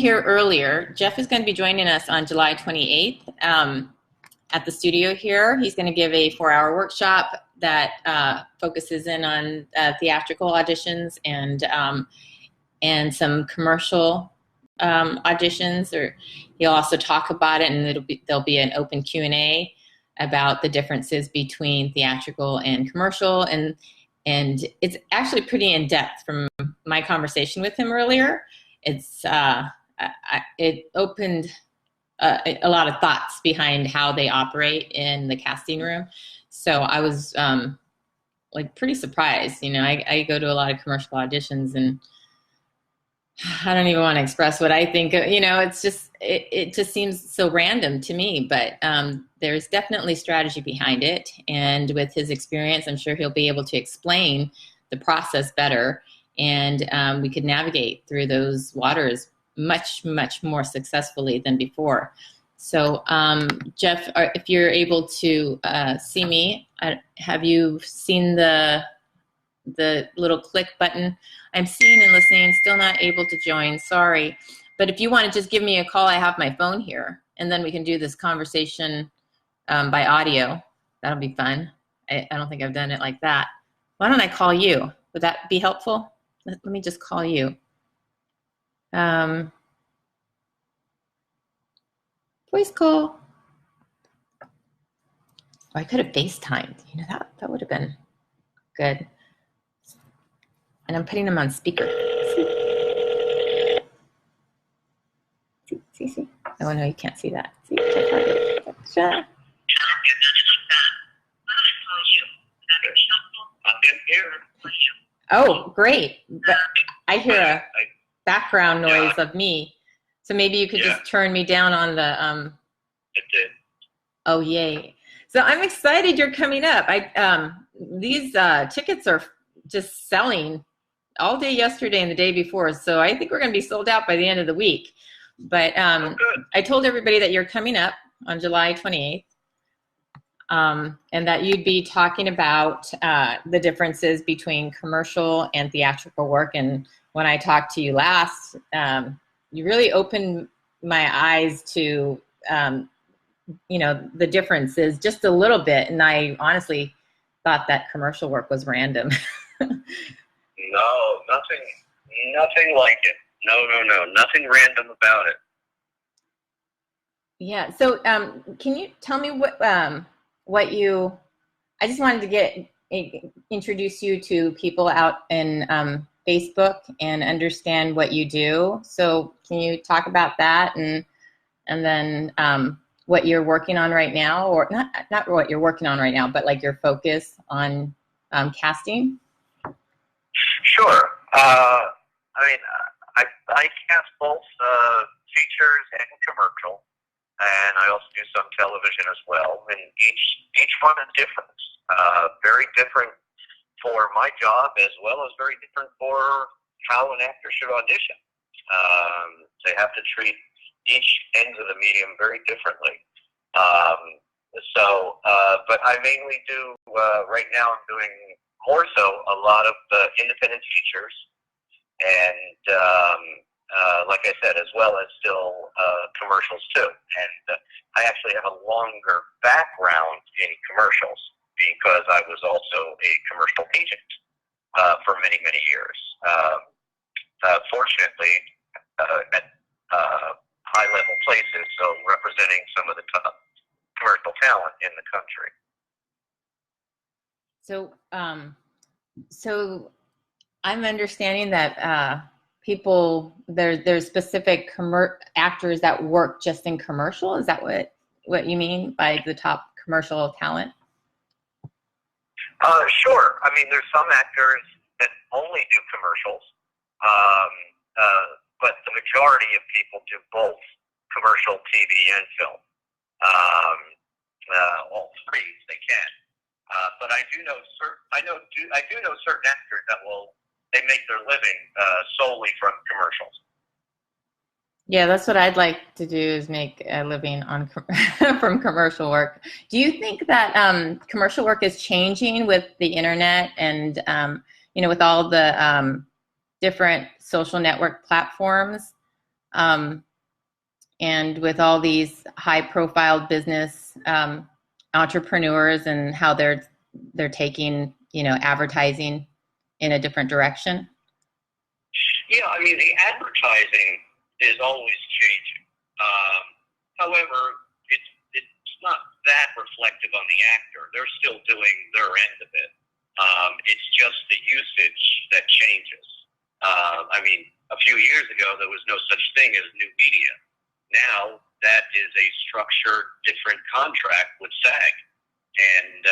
here earlier, Jeff is going to be joining us on July 28th at the studio here. He's going to give a 4-hour workshop that focuses in on theatrical auditions and some commercial auditions. Or he'll also talk about it, and there'll be an open Q&A about the differences between theatrical and commercial, and it's actually pretty in depth from my conversation with him earlier. It opened a lot of thoughts behind how they operate in the casting room. So I was pretty surprised. I go to a lot of commercial auditions, and I don't even want to express what I think. It just seems so random to me. But there's definitely strategy behind it, and with his experience, I'm sure he'll be able to explain the process better, and we could navigate through those waters much, much more successfully than before. So, Jeff, if you're able to see me, have you seen the little click button? I'm seeing and listening, still not able to join, sorry. But if you want to just give me a call, I have my phone here, and then we can do this conversation by audio. That'll be fun. I don't think I've done it like that. Why don't I call you? Would that be helpful? Let me just call you. Voice call. Oh, I could have FaceTimed. That would have been good. And I'm putting them on speaker. See. Oh no, you can't see that. See, check. Oh, great. But I hear a background noise of me. So maybe you could just turn me down on the It did. Oh, yay. So I'm excited you're coming up. These tickets are just selling all day yesterday and the day before. So I think we're going to be sold out by the end of the week. But I told everybody that you're coming up on July 28th. And that you'd be talking about the differences between commercial and theatrical work. And when I talked to you last, you really opened my eyes to, the differences just a little bit. And I honestly thought that commercial work was random. No, nothing like it. No, nothing random about it. Yeah. So can you tell me what you, I just wanted to introduce you to people out in Facebook and understand what you do. So can you talk about that and then what you're working on right now, or not what you're working on right now, but like your focus on casting? Sure. I cast both features and commercial, and I also do some television as well. And each one is different. Very different for my job, as well as very different for how an actor should audition. They have to treat each end of the medium very differently. But I mainly do, right now I'm doing more so a lot of independent features, and like I said, as well as still commercials too. And I actually have a longer background in commercials because I was also a commercial agent for many, many years. Fortunately, at high-level places, so representing some of the top commercial talent in the country. So I'm understanding that there's specific actors that work just in commercial. Is that what you mean by the top commercial talent? Sure. I mean, there's some actors that only do commercials, but the majority of people do both commercial, TV, and film. All three, if they can. But I do know certain actors that they make their living solely from commercials. Yeah, that's what I'd like to do, is make a living from commercial work. Do you think that commercial work is changing with the internet and with all the different social network platforms? And with all these high-profile business entrepreneurs and how they're taking, advertising in a different direction? Yeah, I mean, the advertising is always changing. However, it's not that reflective on the actor. They're still doing their end of it. It's just the usage that changes. I mean, a few years ago, there was no such thing as new media. Now, that is a structured, different contract with SAG. And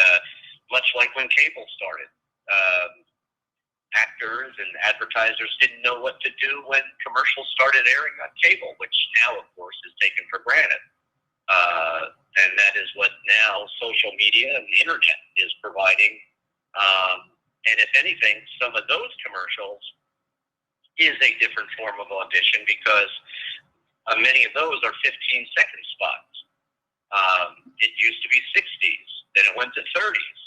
much like when cable started, actors and advertisers didn't know what to do when commercials started airing on cable, which now, of course, is taken for granted. And that is what now social media and the internet is providing. And if anything, some of those commercials is a different form of audition because many of those are 15-second spots. It used to be 60s, then it went to 30s.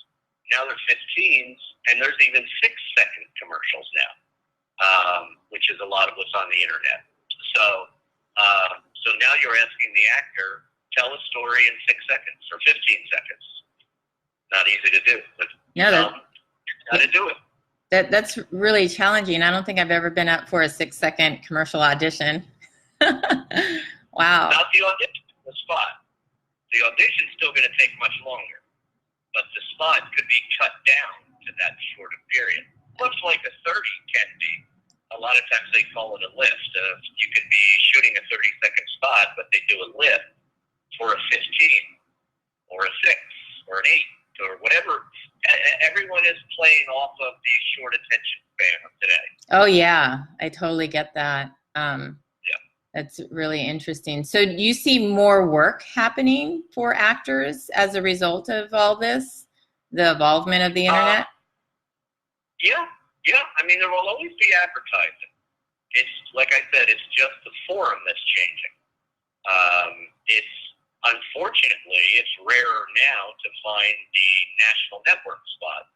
Now they're 15s, and there's even 6-second commercials now, which is a lot of what's on the internet. So now you're asking the actor, tell a story in 6 seconds or 15 seconds. Not easy to do, but got to do it. That's really challenging. I don't think I've ever been up for a 6-second commercial audition. Wow. Not the audition, the spot. The audition's still going to take much longer, but the spot could be cut down to that shorter period. Much like a 30 can be. A lot of times they call it a lift. You could be shooting a 30-second spot, but they do a lift for a 15 or a 6 or an 8 or whatever. Everyone is playing off of the short attention span of today. Oh, yeah. I totally get that. That's really interesting. So do you see more work happening for actors as a result of all this, the involvement of the internet? Yeah. I mean, there will always be advertising. It's, like I said, it's just the forum that's changing. Unfortunately, it's rarer now to find the national network spots.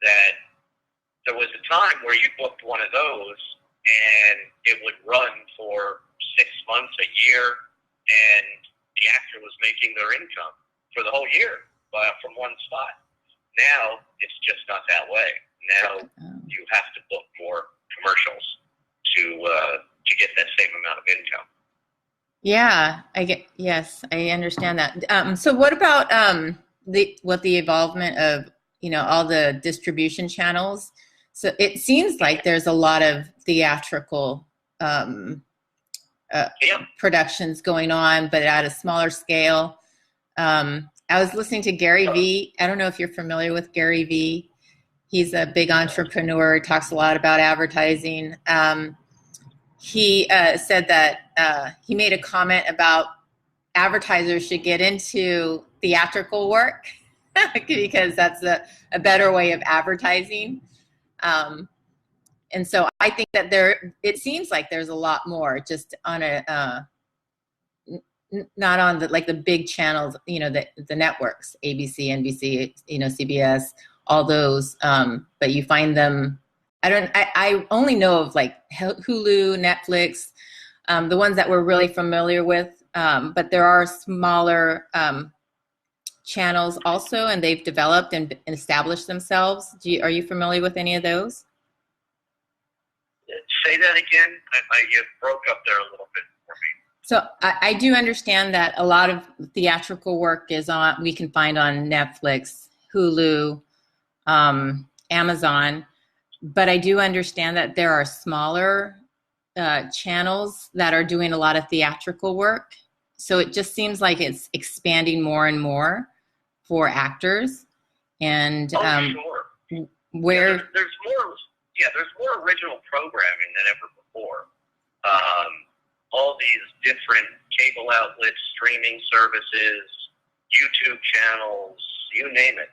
That there was a time where you booked one of those and it would run for 6 months, a year, and the actor was making their income for the whole year from one spot. Now, it's just not that way. Now, you have to book more commercials to get that same amount of income. Yeah, I understand that. So what about the involvement of, all the distribution channels? So it seems like there's a lot of theatrical productions going on, but at a smaller scale. I was listening to Gary Vee. I don't know if you're familiar with Gary Vee. He's a big entrepreneur, talks a lot about advertising. He said that he made a comment about advertisers should get into theatrical work because that's a better way of advertising. And so I think that it seems like there's a lot more just on not on the big channels, the networks, ABC, NBC, CBS, all those, but you find them. I only know of Hulu, Netflix, the ones that we're really familiar with, but there are smaller channels also, and they've developed and established themselves. Are you familiar with any of those? Say that again. You broke up there a little bit for me. So I do understand that a lot of theatrical work we can find on Netflix, Hulu, Amazon, but I do understand that there are smaller channels that are doing a lot of theatrical work. So it just seems like it's expanding more and more for actors. And sure. Where there's more original programming than ever before. All these different cable outlets, streaming services, YouTube channels, you name it.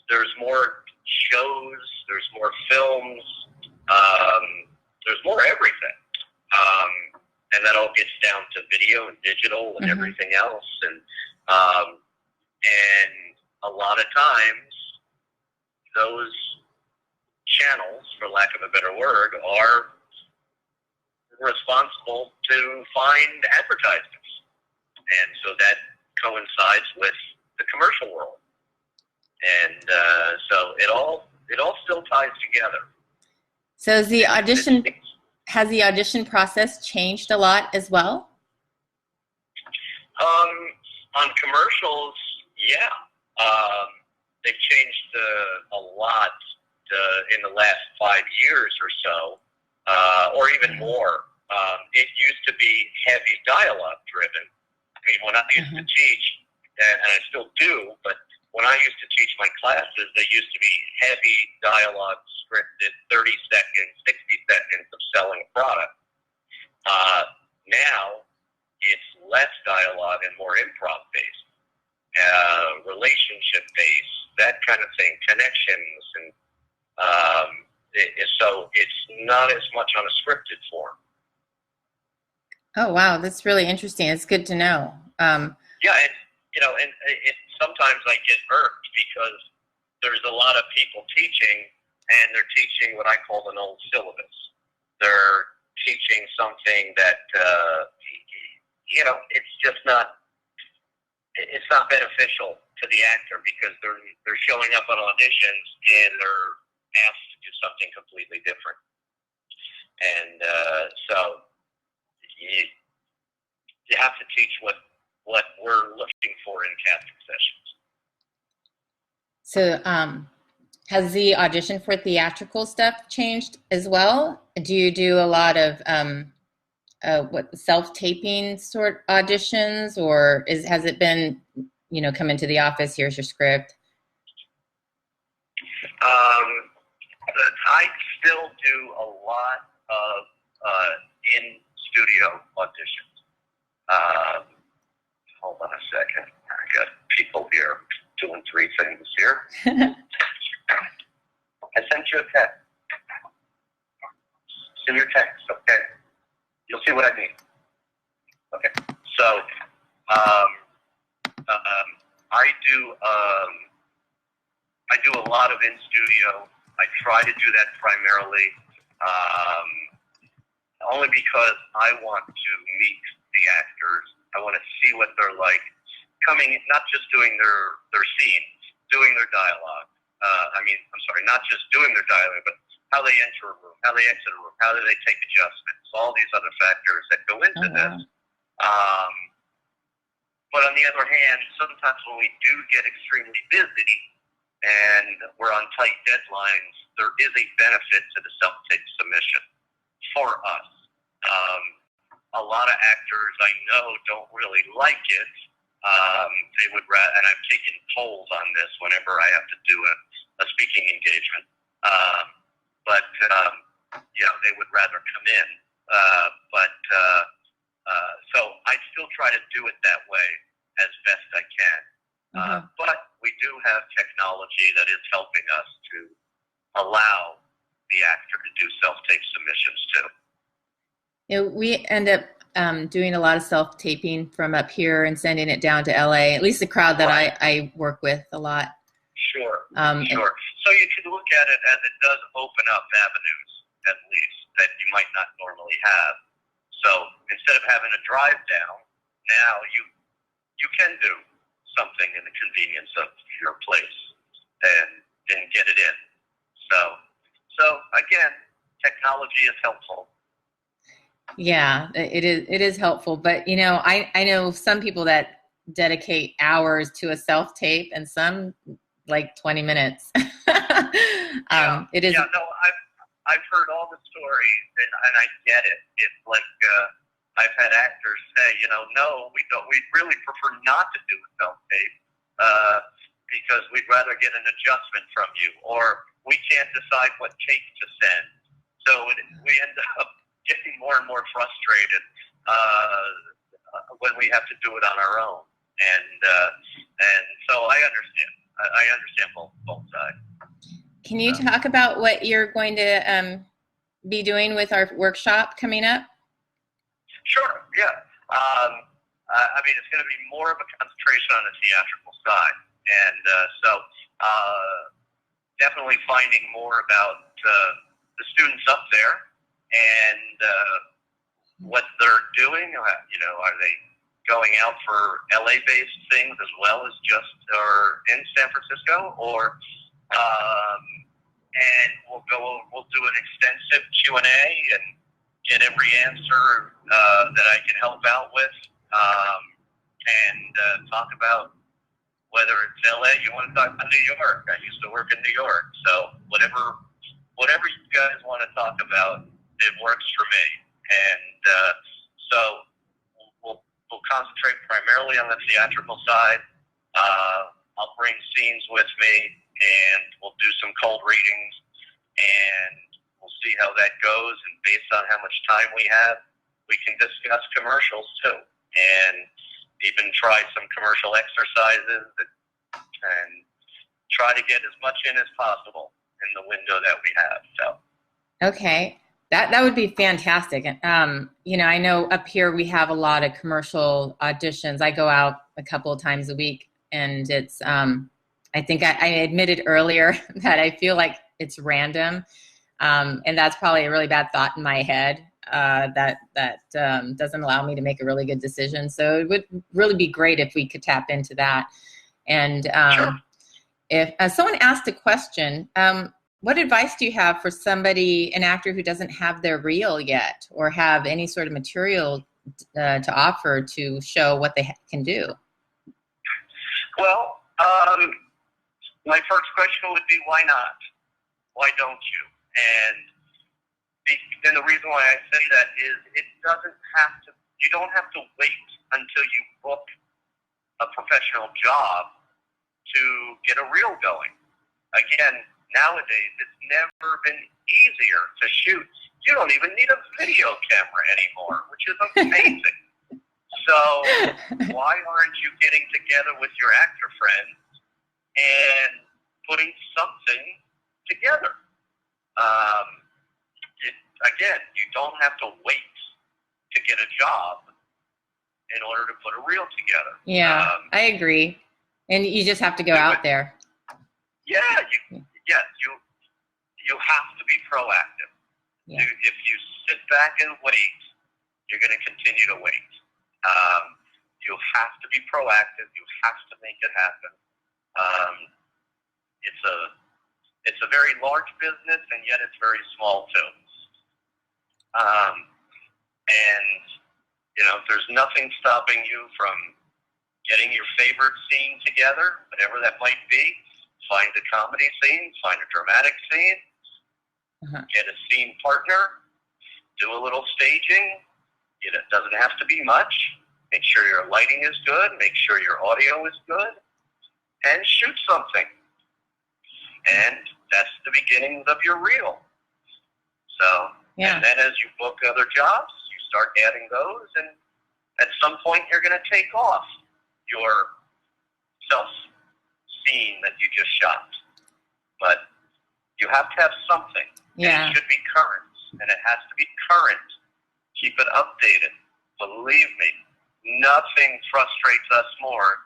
There's more shows, there's more films, there's more everything. And that all gets down to video and digital and everything else. And a lot of times, those channels, for lack of a better word, are responsible to find advertisements. And so that coincides with the commercial world. And so it all still ties together. So has the audition process changed a lot as well? On commercials, yeah. They've changed a lot in the last 5 years or so, or even more. It used to be heavy dialogue driven. I mean, when I used to teach, and I still do, but when I used to teach my classes, they used to be heavy dialogue scripted, 30 seconds, 60 seconds of selling a product. Now, it's less dialogue and more improv-based, relationship-based, that kind of thing, connections, and so it's not as much on a scripted form. Oh, wow. That's really interesting. It's good to know. Yeah, and sometimes I get irked because there's a lot of people teaching, and they're teaching what I call an old syllabus. They're teaching something that, it's just not, it's not beneficial to the actor because they're showing up on auditions and they're asked to do something completely different. And so you have to teach what we're looking for in casting sessions. So has the audition for theatrical stuff changed as well? Do you do a lot of self-taping sort auditions, or has it been, come into the office, here's your script? I still do a lot of in-studio auditions. Hold on a second. I got people here doing three things here. I sent you a text. It's in your text, okay? You'll see what I mean. Okay. So, I do a lot of in-studio. I try to do that primarily, only because I want to meet the actors. I want to see what they're like, not just doing their scenes, doing their dialogue. Not just doing their dialogue, but how they enter a room, how they exit a room, how do they take adjustments, all these other factors that go into this. But on the other hand, sometimes when we do get extremely busy and we're on tight deadlines, there is a benefit to the self-tape submission for us. A lot of actors I know don't really like it. They would rather, and I've taken polls on this whenever I have to do a speaking engagement. They would rather come in. So I still try to do it that way as best I can. But we do have technology that is helping us to allow the actor to do self-tape submissions too. We end up doing a lot of self-taping from up here and sending it down to LA, at least the crowd that I work with a lot. Sure. So you can look at it as it does open up avenues, at least, that you might not normally have. So instead of having to drive down, now you can do something in the convenience of your place and get it in. So again, technology is helpful. Yeah, it is helpful. But, I know some people that dedicate hours to a self-tape and some like 20 minutes. It is. Yeah, no, I've heard all the stories and I get it. It's like I've had actors say, no, we don't. We'd really prefer not to do a self-tape because we'd rather get an adjustment from you, or we can't decide what take to send. So we end up getting more and more frustrated when we have to do it on our own, and so I understand. I understand both sides. Can you talk about what you're going to be doing with our workshop coming up? Sure. Yeah. It's going to be more of a concentration on the theatrical side, and so definitely finding more about the students up there and what they're doing. You know, are they going out for LA-based things as well as just or in San Francisco, or and we'll do an extensive Q&A and get every answer that I can help out with, and talk about whether it's LA. You want to talk about New York? I used to work in New York, so whatever you guys want to talk about, it works for me. And so we'll concentrate primarily on the theatrical side. I'll bring scenes with me, and we'll do some cold readings, and we'll see how that goes. And based on how much time we have, we can discuss commercials too, and even try some commercial exercises and try to get as much in as possible in the window that we have. So. Okay. That would be fantastic. You know, I know up here we have a lot of commercial auditions. I go out a couple of times a week, and it's, I think I admitted earlier that I feel like it's random. And that's probably a really bad thought in my head that doesn't allow me to make a really good decision. So it would really be great if we could tap into that. And Sure. if someone asked a question, what advice do you have for somebody, an actor who doesn't have their reel yet or have any sort of material to offer to show what they can do? Well, my first question would be, why not? Why don't you? And the reason why I say that is you don't have to wait until you book a professional job to get a reel going. Again, nowadays, it's never been easier to shoot. You don't even need a video camera anymore, which is amazing. So why aren't you getting together with your actor friends and putting something together? Again, you don't have to wait to get a job in order to put a reel together. Yeah, I agree. And you just have to go out there. Yeah, you have to be proactive. Yeah. If you sit back and wait, you're going to continue to wait. You have to be proactive. You have to make it happen. It's a very large business, and yet it's very small too. And you know, there's nothing stopping you from getting your favorite scene together, whatever that might be. Find a comedy scene, find a dramatic scene, get a scene partner, do a little staging. It doesn't have to be much. Make sure your lighting is good, make sure your audio is good, and shoot something. And that's the beginnings of your reel. So, and then as you book other jobs, you start adding those, and at some point you're going to take off your scene that you just shot. But you have to have something. Yeah. And it should be current, and it has to be current. Keep it updated. Believe me, nothing frustrates us more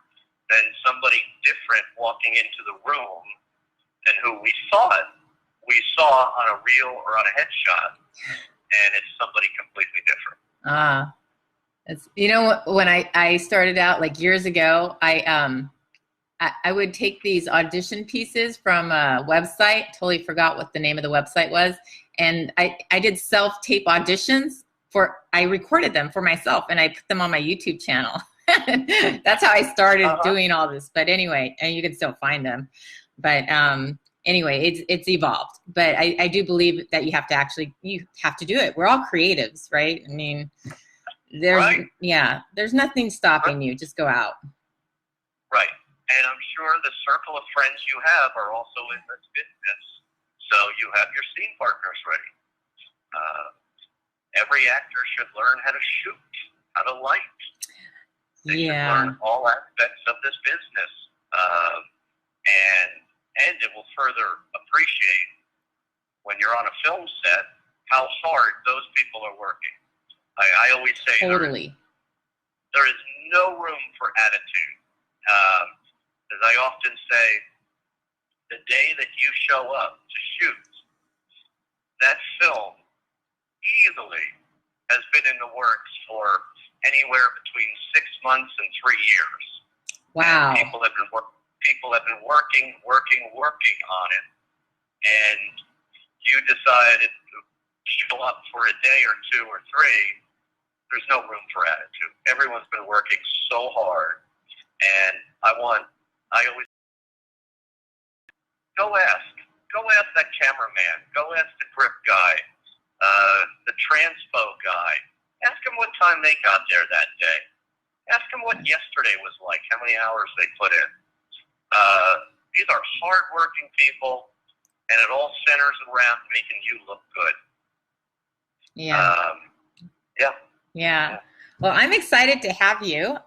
than somebody different walking into the room than who we saw on a reel or on a headshot, and it's somebody completely different. It's, you know, when I started out like years ago, I would take these audition pieces from a website, totally forgot what the name of the website was, and I did self-tape auditions I recorded them for myself, and I put them on my YouTube channel. That's how I started doing all this. But anyway, and you can still find them. But anyway, it's evolved. But I do believe that you have to do it. We're all creatives, right? I mean, there's nothing stopping you. Just go out. Right. And I'm sure the circle of friends you have are also in this business. So you have your scene partners ready. Every actor should learn how to shoot, how to light. They should learn all aspects of this business. And it will further appreciate when you're on a film set how hard those people are working. I always say totally. There is no room for attitude. As I often say, the day that you show up to shoot, that film easily has been in the works for anywhere between 6 months and 3 years. Wow. And people have been working on it, and you decided to show up for a day or two or three. There's no room for attitude. Everyone's been working so hard, and I always go ask that cameraman, go ask the grip guy, the transpo guy. Ask them what time they got there that day. Ask them what yesterday was like, how many hours they put in. These are hard-working people, and it all centers around making you look good. Yeah. Yeah. Well, I'm excited to have you.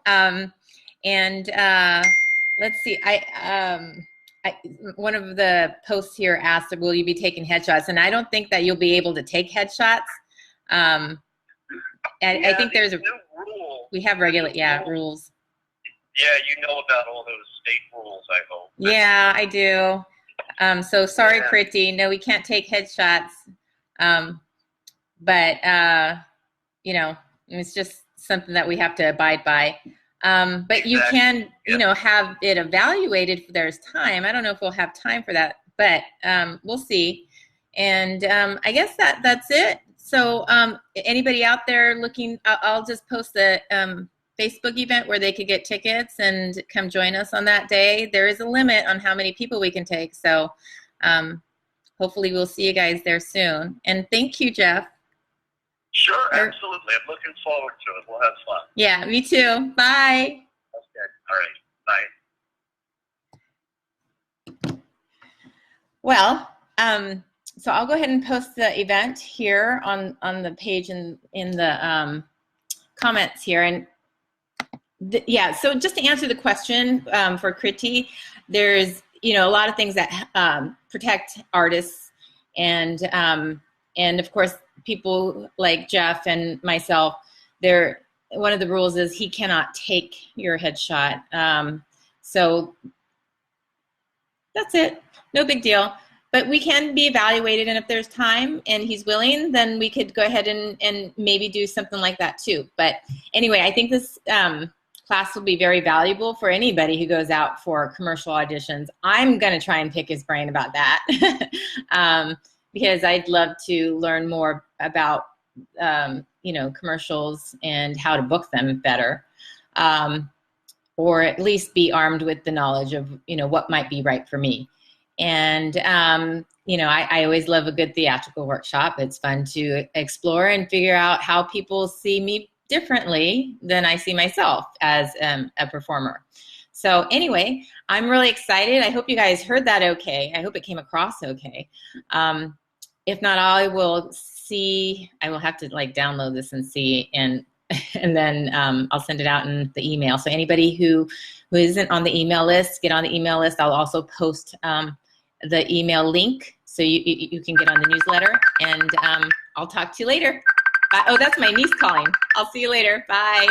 Let's see. One of the posts here asked, "Will you be taking headshots?" And I don't think that you'll be able to take headshots. I think there's a new rule. We have rules. Yeah, you know about all those state rules, I hope. Yeah, I do. So sorry, Pretty. No, we can't take headshots. But you know, it's just something that we have to abide by. But you can, have it evaluated if there's time. I don't know if we'll have time for that, but we'll see. And I guess that's it. So anybody out there looking, I'll just post the Facebook event where they could get tickets and come join us on that day. There is a limit on how many people we can take. So hopefully we'll see you guys there soon. And thank you, Jeff. Sure, absolutely. I'm looking forward to it. We'll have fun. Yeah, me too. Bye. Okay. All right. Bye. Well, so I'll go ahead and post the event here on the page in the comments here. And so just to answer the question for Kriti, there's a lot of things that protect artists, and of course people like Jeff and myself. One of the rules is he cannot take your headshot. So that's it. No big deal. But we can be evaluated, and if there's time and he's willing, then we could go ahead and maybe do something like that too. But anyway, I think this class will be very valuable for anybody who goes out for commercial auditions. I'm going to try and pick his brain about that because I'd love to learn more about commercials and how to book them better, or at least be armed with the knowledge of what might be right for me. And, I always love a good theatrical workshop. It's fun to explore and figure out how people see me differently than I see myself as a performer. So anyway, I'm really excited. I hope you guys heard that okay. I hope it came across okay. If not, I will have to download this and see, and then I'll send it out in the email. So anybody who isn't on the email list, get on the email list. I'll also post the email link so you can get on the newsletter, and I'll talk to you later. Oh, that's my niece calling. I'll see you later. Bye.